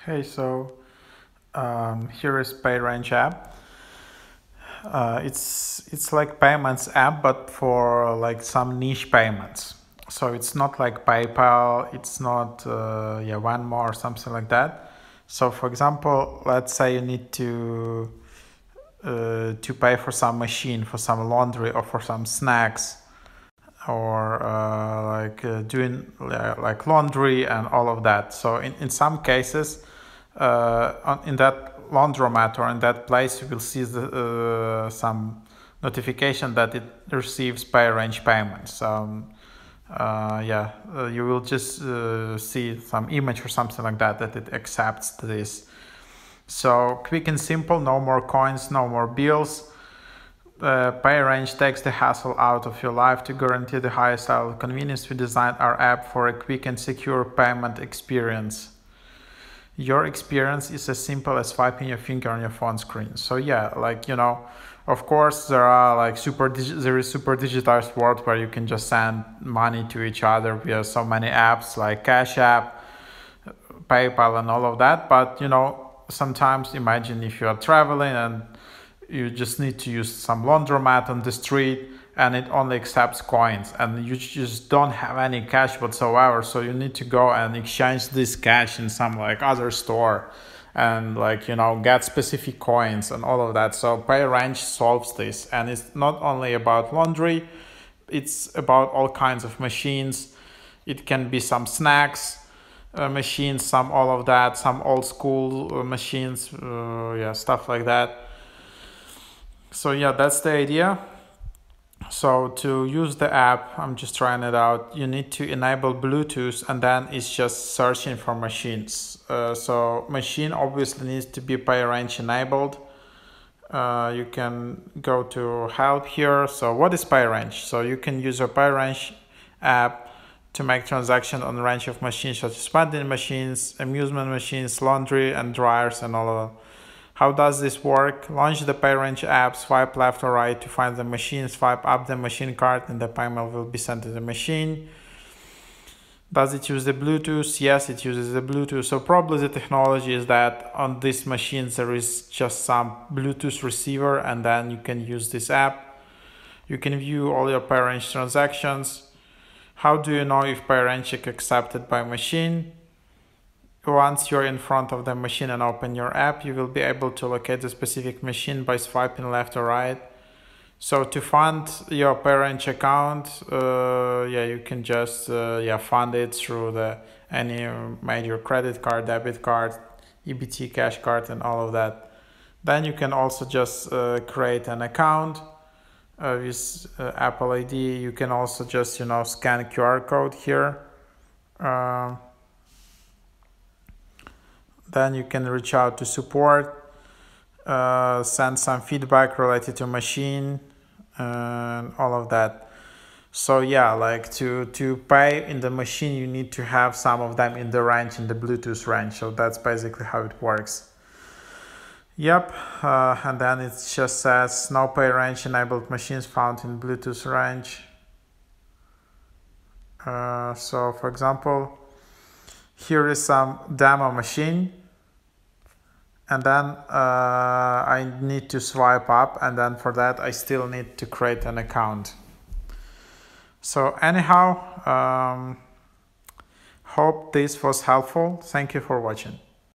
Hey, so here is PayRange app. It's like payments app, but for like some niche payments. So it's not like PayPal. It's not Venmo or something like that. So for example, let's say you need to pay for some machine, for some laundry, or for some snacks, or doing like laundry and all of that. So in some cases, in that laundromat or in that place, you will see some notification that it receives PayRange payments. You will just see some image or something like that it accepts this. So quick and simple, no more coins, no more bills. PayRange takes the hassle out of your life. To guarantee the highest level of convenience, we designed our app for a quick and secure payment experience. Your experience is as simple as swiping your finger on your phone screen. So yeah, of course there is super digitized world where you can just send money to each other via so many apps like Cash App, PayPal and all of that. But sometimes imagine if you are traveling and you just need to use some laundromat on the street and it only accepts coins and you just don't have any cash whatsoever, so you need to go and exchange this cash in some other store and get specific coins and all of that. So PayRange solves this, and it's not only about laundry, it's about all kinds of machines. It can be some snacks machines, some all of that, some old school machines, stuff like that. So yeah, that's the idea. So to use the app, I'm just trying it out. You need to enable Bluetooth, and then it's just searching for machines. So machine obviously needs to be PayRange enabled. You can go to help here. So what is PayRange? So you can use a PayRange app to make transactions on a range of machines such as vending machines, amusement machines, laundry and dryers and all of that. How does this work? Launch the PayRange app, swipe left or right to find the machine, swipe up the machine card and the payment will be sent to the machine. Does it use the Bluetooth? Yes, it uses the Bluetooth. So probably the technology is that on these machines there is just some Bluetooth receiver, and then you can use this app. You can view all your PayRange transactions. How do you know if PayRange is accepted by machine? Once you're in front of the machine and open your app, you will be able to locate the specific machine by swiping left or right. So to fund your PayRange account, you can just fund it through any major credit card, debit card, EBT cash card and all of that. Then you can also just create an account with Apple ID. You can also just scan QR code here. Then you can reach out to support, send some feedback related to machine and all of that. So yeah, to pay in the machine, you need to have some of them in the range, in the Bluetooth range. So that's basically how it works. Yep, and then it just says no PayRange enabled machines found in Bluetooth range. So for example, here is some demo machine, and then I need to swipe up, and then for that I still need to create an account. So anyhow, hope this was helpful. Thank you for watching.